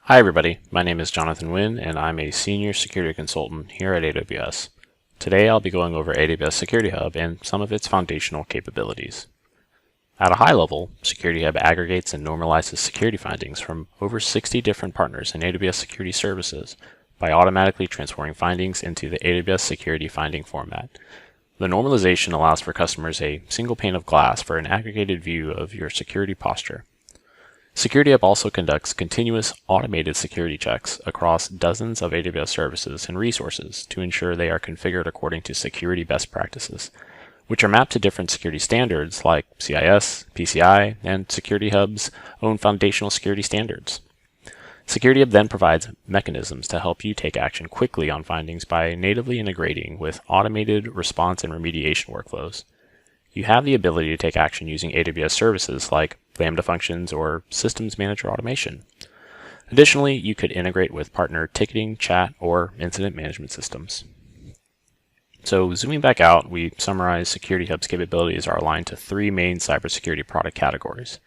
Hi everybody, my name is Jonathan Nguyen and I'm a Senior Security Consultant here at AWS. Today I'll be going over AWS Security Hub and some of its foundational capabilities. At a high level, Security Hub aggregates and normalizes security findings from over 60 different partners in AWS Security Services by automatically transforming findings into the AWS Security Finding format. The normalization allows for customers a single pane of glass for an aggregated view of your security posture. Security Hub also conducts continuous automated security checks across dozens of AWS services and resources to ensure they are configured according to security best practices, which are mapped to different security standards like CIS, PCI, and Security Hub's own foundational security standards. Security Hub then provides mechanisms to help you take action quickly on findings by natively integrating with automated response and remediation workflows. You have the ability to take action using AWS services like Lambda functions or Systems Manager automation. Additionally, you could integrate with partner ticketing, chat, or incident management systems. So zooming back out, we summarize Security Hub's capabilities are aligned to three main cybersecurity product categories.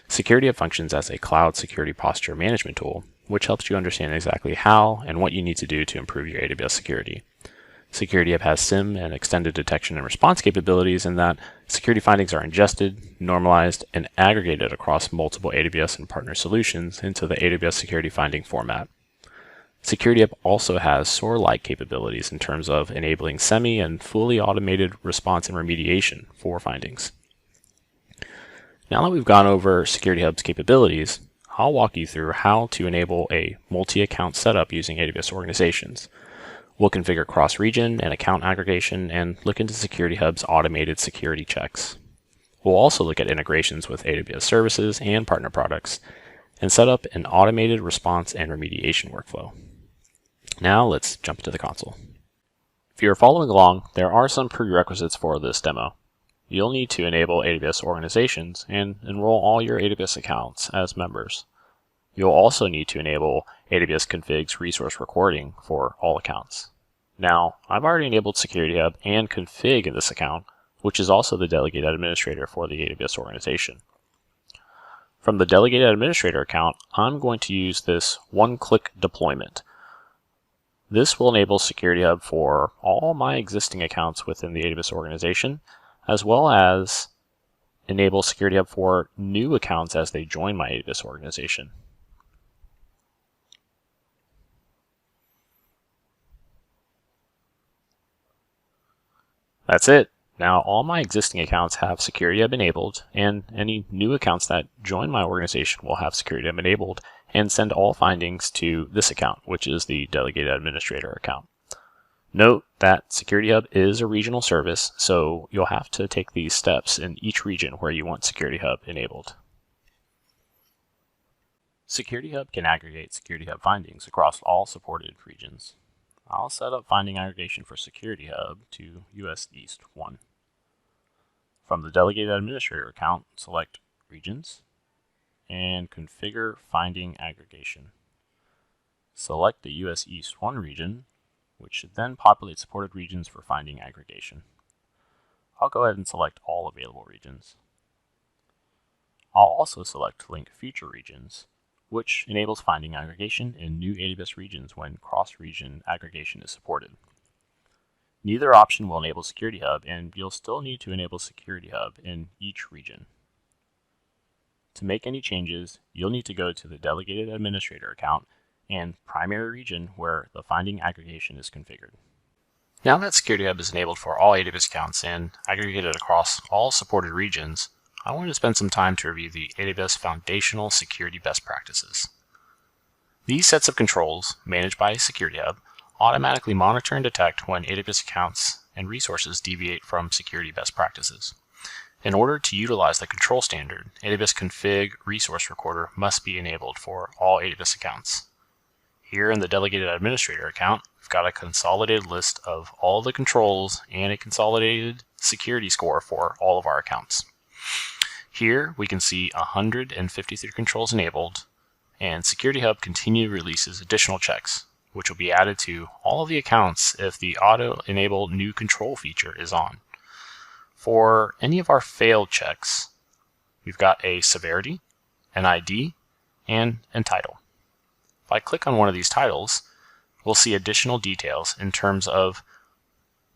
Security Hub functions as a cloud security posture management tool, which helps you understand exactly how and what you need to do to improve your AWS security. Security Hub has SIEM and extended detection and response capabilities in that security findings are ingested, normalized, and aggregated across multiple AWS and partner solutions into the AWS Security Finding format. Security Hub also has SOAR-like capabilities in terms of enabling semi and fully automated response and remediation for findings. Now that we've gone over Security Hub's capabilities, I'll walk you through how to enable a multi-account setup using AWS organizations. We'll configure cross-region and account aggregation and look into Security Hub's automated security checks. We'll also look at integrations with AWS services and partner products and set up an automated response and remediation workflow. Now let's jump into the console. If you're following along, there are some prerequisites for this demo. You'll need to enable AWS organizations and enroll all your AWS accounts as members. You'll also need to enable AWS Config's resource recording for all accounts. Now, I've already enabled Security Hub and Config in this account, which is also the delegated administrator for the AWS organization. From the delegated administrator account, I'm going to use this one-click deployment. This will enable Security Hub for all my existing accounts within the AWS organization, as well as enable Security Hub for new accounts as they join my AWS organization. That's it. Now all my existing accounts have Security Hub enabled, and any new accounts that join my organization will have Security Hub enabled and send all findings to this account, which is the Delegated Administrator account. Note that Security Hub is a regional service, so you'll have to take these steps in each region where you want Security Hub enabled. Security Hub can aggregate Security Hub findings across all supported regions. I'll set up finding aggregation for Security Hub to US East 1. From the Delegated Administrator account, select Regions and configure finding aggregation. Select the US East 1 region, which should then populate supported regions for finding aggregation. I'll go ahead and select all available regions. I'll also select Link Future Regions, which enables finding aggregation in new AWS regions when cross-region aggregation is supported. Neither option will enable Security Hub, and you'll still need to enable Security Hub in each region. To make any changes, you'll need to go to the Delegated Administrator account and primary region where the finding aggregation is configured. Now that Security Hub is enabled for all AWS accounts and aggregated across all supported regions, I want to spend some time to review the AWS Foundational Security Best Practices. These sets of controls, managed by Security Hub, automatically monitor and detect when AWS accounts and resources deviate from security best practices. In order to utilize the control standard, AWS Config Resource Recorder must be enabled for all AWS accounts. Here in the Delegated Administrator account, we've got a consolidated list of all the controls and a consolidated security score for all of our accounts. Here we can see 153 controls enabled, and Security Hub continually releases additional checks, which will be added to all of the accounts if the auto-enable new control feature is on. For any of our failed checks, we've got a severity, an ID, and title. If I click on one of these titles, we'll see additional details in terms of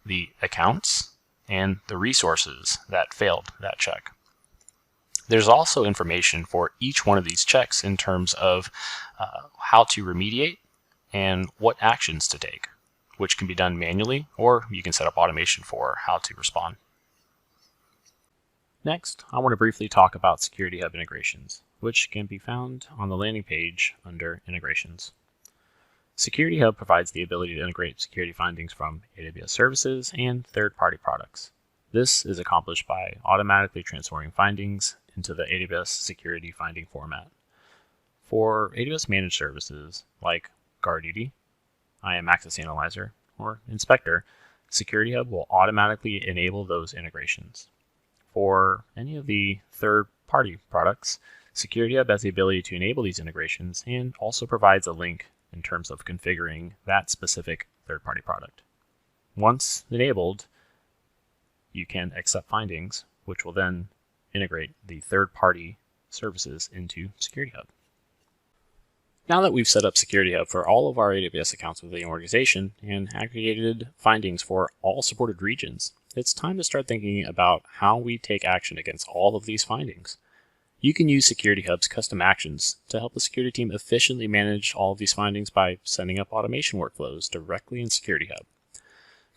the accounts and the resources that failed that check. There's also information for each one of these checks in terms of how to remediate and what actions to take, which can be done manually, or you can set up automation for how to respond. Next, I want to briefly talk about Security Hub integrations, which can be found on the landing page under Integrations. Security Hub provides the ability to integrate security findings from AWS services and third-party products. This is accomplished by automatically transforming findings into the AWS security finding format. For AWS managed services like GuardDuty, IAM Access Analyzer, or Inspector, Security Hub will automatically enable those integrations. For any of the third-party products, Security Hub has the ability to enable these integrations and also provides a link in terms of configuring that specific third-party product. Once enabled, you can accept findings, which will then integrate the third-party services into Security Hub. Now that we've set up Security Hub for all of our AWS accounts within the organization and aggregated findings for all supported regions, it's time to start thinking about how we take action against all of these findings. You can use Security Hub's custom actions to help the security team efficiently manage all of these findings by setting up automation workflows directly in Security Hub.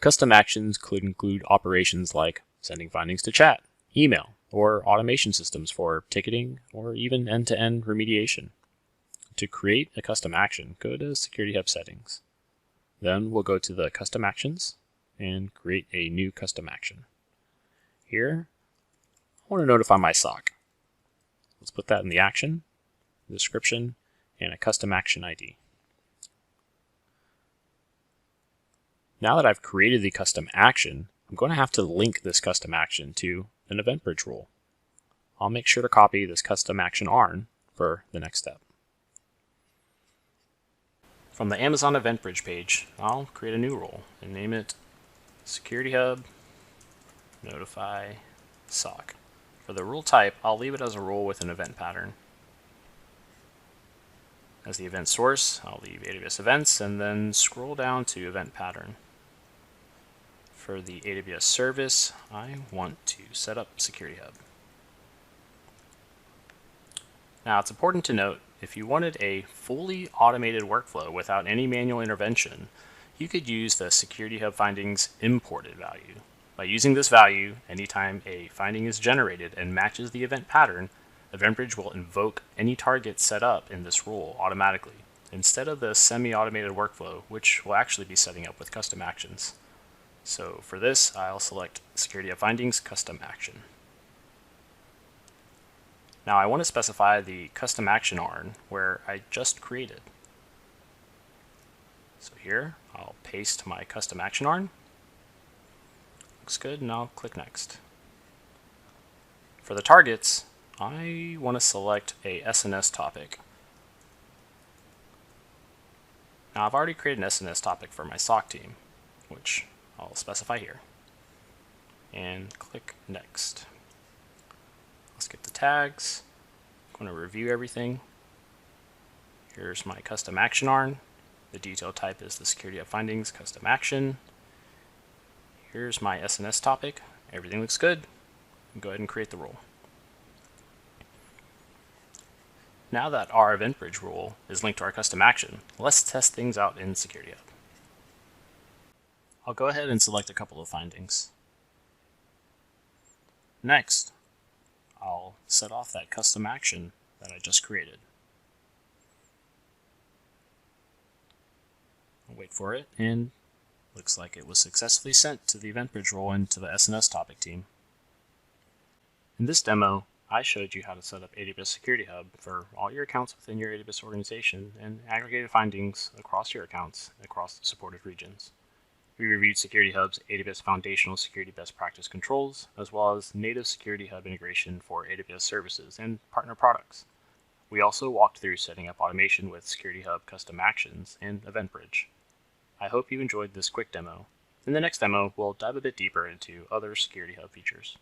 Custom actions could include operations like sending findings to chat, email, or automation systems for ticketing or even end-to-end remediation. To create a custom action, go to Security Hub settings. Then we'll go to the custom actions and create a new custom action. Here, I want to notify my SOC. Let's put that in the action, description, and a custom action ID. Now that I've created the custom action, I'm going to have to link this custom action to an EventBridge rule. I'll make sure to copy this custom action ARN for the next step. From the Amazon EventBridge page, I'll create a new rule and name it Security Hub Notify SOC. For the rule type, I'll leave it as a rule with an event pattern. As the event source, I'll leave AWS Events and then scroll down to Event Pattern. For the AWS service, I want to set up Security Hub. Now, it's important to note, if you wanted a fully automated workflow without any manual intervention, you could use the Security Hub findings imported value. By using this value, anytime a finding is generated and matches the event pattern, EventBridge will invoke any target set up in this rule automatically, instead of the semi-automated workflow, which will actually be setting up with custom actions. So for this, I'll select Security Hub Findings Custom Action. Now I want to specify the custom action ARN where I just created. So here, I'll paste my custom action ARN. Looks good, and I'll click Next. For the targets, I want to select a SNS topic. Now I've already created an SNS topic for my SOC team, which I'll specify here. And click Next. Let's get the tags. I'm going to review everything. Here's my custom action ARN. The detail type is the Security Hub Findings Custom Action. Here's my SNS topic. Everything looks good. Go ahead and create the rule. Now that our EventBridge rule is linked to our custom action, let's test things out in Security Hub. I'll go ahead and select a couple of findings. Next, I'll set off that custom action that I just created. I'll wait for it, and looks like it was successfully sent to the EventBridge role and to the SNS topic team. In this demo, I showed you how to set up AWS Security Hub for all your accounts within your AWS organization and aggregated findings across your accounts across the supported regions. We reviewed Security Hub's AWS Foundational Security Best Practice Controls, as well as native Security Hub integration for AWS services and partner products. We also walked through setting up automation with Security Hub Custom Actions and EventBridge. I hope you enjoyed this quick demo. In the next demo, we'll dive a bit deeper into other Security Hub features.